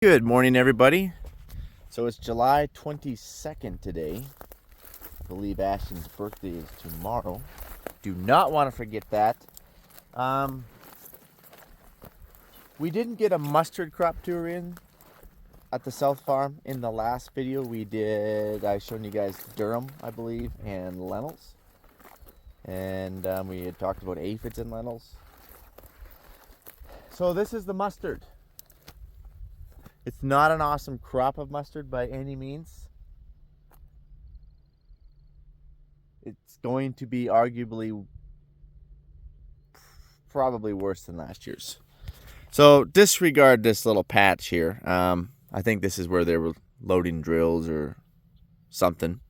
Good morning, everybody. So it's July 22nd today. I believe Ashton's birthday is tomorrow. Do not want to forget that. We didn't get a mustard crop tour in at the South Farm in the last video. I showed you guys Durham, I believe, and lentils. And we had talked about aphids and lentils. So this is the mustard. It's not an awesome crop of mustard by any means. It's going to be arguably probably worse than last year's. So disregard this little patch here. I think this is where they were loading drills or something.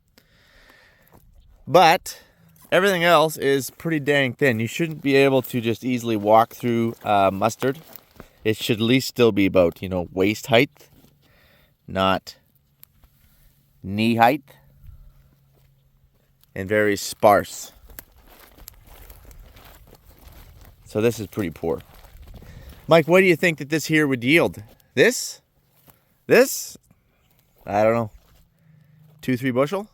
But everything else is pretty dang thin. You shouldn't be able to just easily walk through mustard. It should at least still be about, waist height, not knee height, and very sparse. So this is pretty poor. Mike, what do you think that this here would yield? This? I don't know. 2-3 bushel?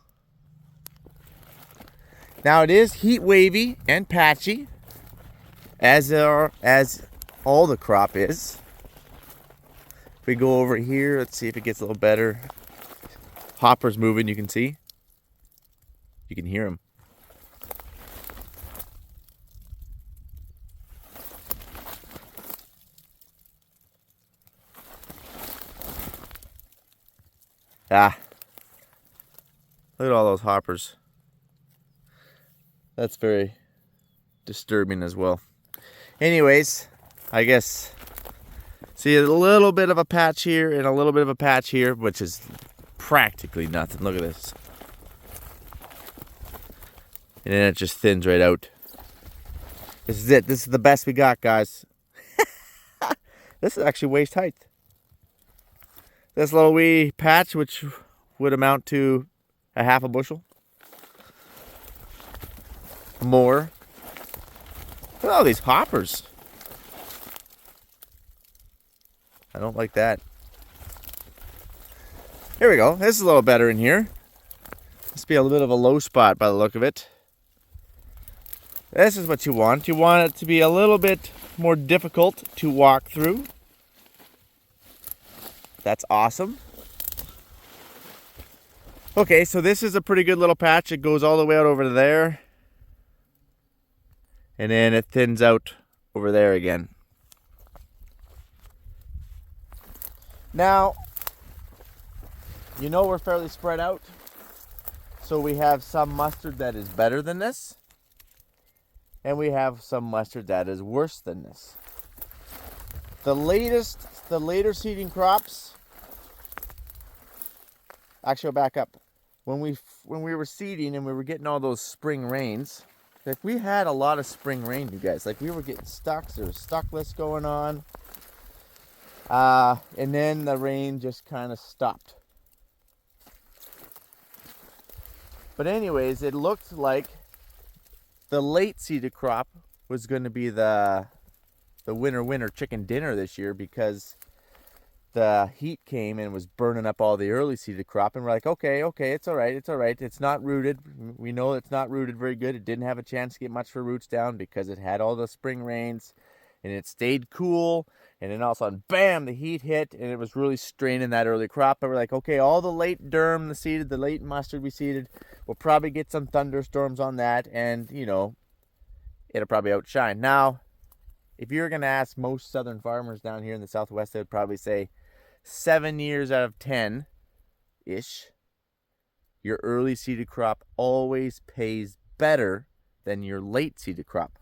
Now it is heat wavy and patchy, as all the crop is. If we go over here, let's see if it gets a little better. Hopper's moving, you can see. You can hear him. Look at all those hoppers. That's very disturbing as well. Anyways, I guess see a little bit of a patch here and a little bit of a patch here, which is practically nothing. Look at this. And then it just thins right out. This is it. This is the best we got, guys. This is actually waist height. This little wee patch, which would amount to a half a bushel. More. Look at all these hoppers. I don't like that. Here we go. This is a little better in here. Must be a little bit of a low spot by the look of it. This is what you want. You want it to be a little bit more difficult to walk through. That's awesome. Okay, so this is a pretty good little patch. It goes all the way out over there. And then it thins out over there again. Now, we're fairly spread out. So we have some mustard that is better than this. And we have some mustard that is worse than this. The later seeding crops. Actually, I'll back up. When we were seeding and we were getting all those spring rains, like we had a lot of spring rain, you guys. Like we were getting stuck. There was stuckless going on. And then the rain just kind of stopped. But anyways, it looked like the late seeded crop was going to be the winter chicken dinner this year, because the heat came and was burning up all the early seeded crop, and we're like, okay, it's all right. It's not rooted. We know it's not rooted very good. It didn't have a chance to get much for roots down because it had all the spring rains and it stayed cool. And then all of a sudden, bam, the heat hit and it was really straining that early crop. But we're like, okay, all the late durum, the late mustard we seeded, we'll probably get some thunderstorms on that, and it'll probably outshine. Now, if you're going to ask most southern farmers down here in the Southwest, they would probably say 7 years out of 10-ish, your early seeded crop always pays better than your late seeded crop.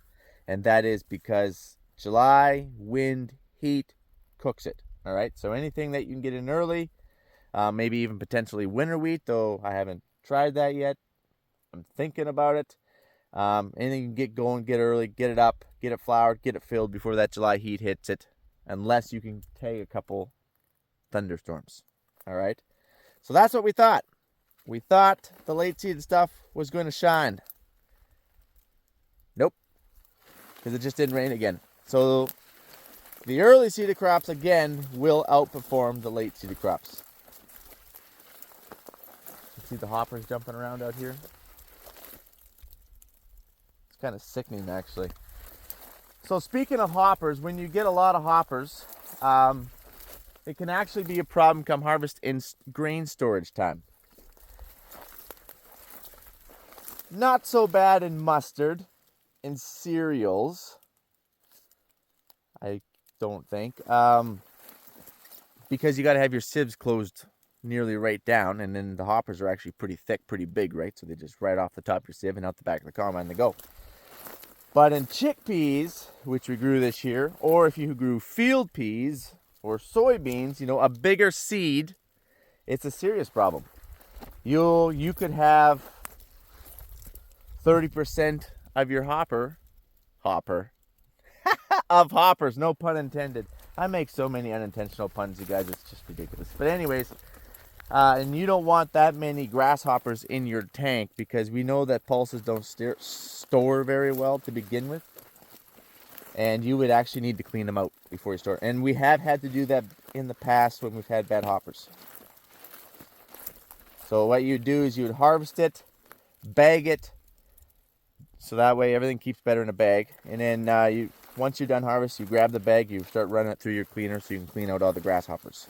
And that is because July, wind, heat cooks it. All right, so anything that you can get in early, maybe even potentially winter wheat, though I haven't tried that yet. I'm thinking about it. Anything you can get going, get early, get it up, get it flowered, get it filled before that July heat hits it, unless you can take a couple thunderstorms. All right, so that's what we thought. We thought the late seeded stuff was going to shine. Nope, because it just didn't rain again. So the early seeded crops, again, will outperform the late seeded crops. You see the hoppers jumping around out here? It's kind of sickening, actually. So speaking of hoppers, when you get a lot of hoppers, it can actually be a problem come harvest in grain storage time. Not so bad in mustard, in cereals, I don't think, because you got to have your sieves closed nearly right down, and then the hoppers are actually pretty thick, pretty big, right? So they just right off the top of your sieve and out the back of the combine they go. But in chickpeas, which we grew this year, or if you grew field peas or soybeans, you know, a bigger seed, it's a serious problem. You could have 30% of your hopper of hoppers, no pun intended. I make so many unintentional puns, you guys, it's just ridiculous. But anyways, and you don't want that many grasshoppers in your tank, because we know that pulses don't store very well to begin with, and you would actually need to clean them out before you store. And we have had to do that in the past when we've had bad hoppers. So what you do is you would harvest it, bag it, so that way everything keeps better in a bag. And then once you're done harvest, you grab the bag, you start running it through your cleaner so you can clean out all the grasshoppers.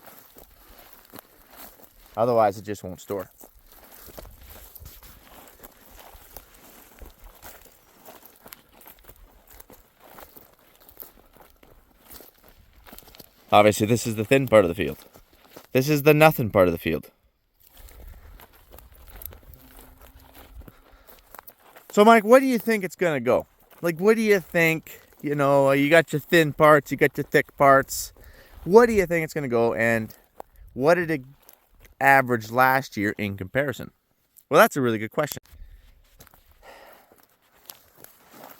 Otherwise, it just won't store. Obviously, this is the thin part of the field. This is the nothing part of the field. So, Mike, what do you think it's going to go? Like, what do you think? You know, you got your thin parts, you got your thick parts. What do you think it's going to go, and what did it average last year in comparison? Well, that's a really good question.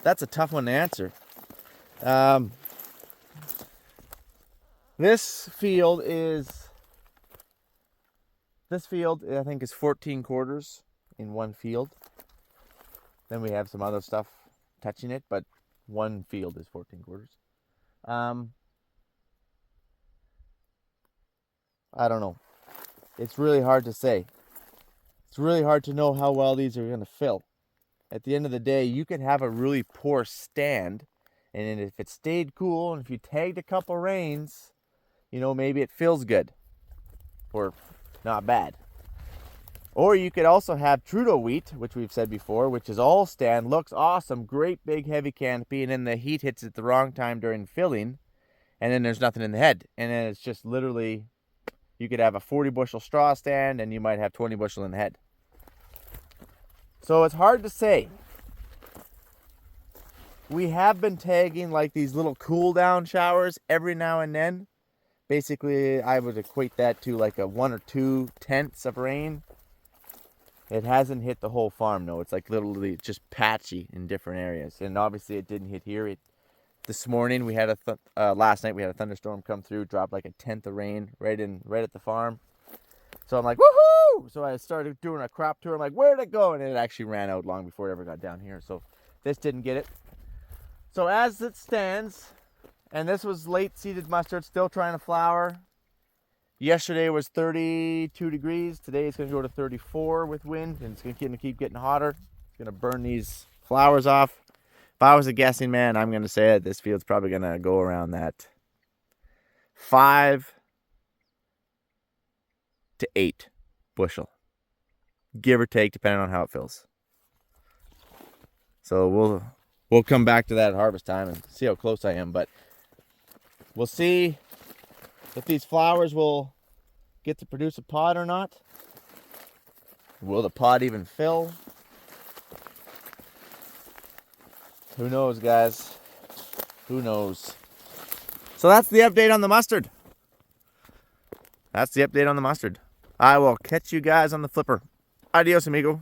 That's a tough one to answer. This field, I think, is 14 quarters in one field. Then we have some other stuff touching it, but one field is 14 quarters. I don't know. It's really hard to say. It's really hard to know how well these are going to fill. At the end of the day, you can have a really poor stand, and if it stayed cool, and if you tagged a couple rains, you know, maybe it feels good or not bad. Or you could also have Trudeau wheat, which we've said before, which is all stand, looks awesome, great big heavy canopy, and then the heat hits at the wrong time during filling, and then there's nothing in the head. And then it's just literally, you could have a 40 bushel straw stand and you might have 20 bushel in the head. So it's hard to say. We have been tagging like these little cool down showers every now and then. Basically, I would equate that to like a 1 or 2 tenths of rain. It hasn't hit the whole farm, no. It's like literally just patchy in different areas. And obviously it didn't hit here. This morning we had last night we had a thunderstorm come through, dropped like a tenth of rain right at the farm. So I'm like, woohoo! So I started doing a crop tour. I'm like, where'd it go? And it actually ran out long before it ever got down here. So this didn't get it. So as it stands, and this was late seeded mustard, still trying to flower. Yesterday was 32 degrees. Today it's going to go to 34 with wind, and it's going to keep getting hotter. It's going to burn these flowers off. If I was a guessing man, I'm going to say that this field's probably going to go around that 5 to 8 bushel, give or take, depending on how it fills. So we'll come back to that at harvest time and see how close I am, but we'll see if these flowers will get to produce a pod or not. Will the pod even fill? Who knows, guys? Who knows? So that's the update on the mustard. I will catch you guys on the flipper. Adios, amigo.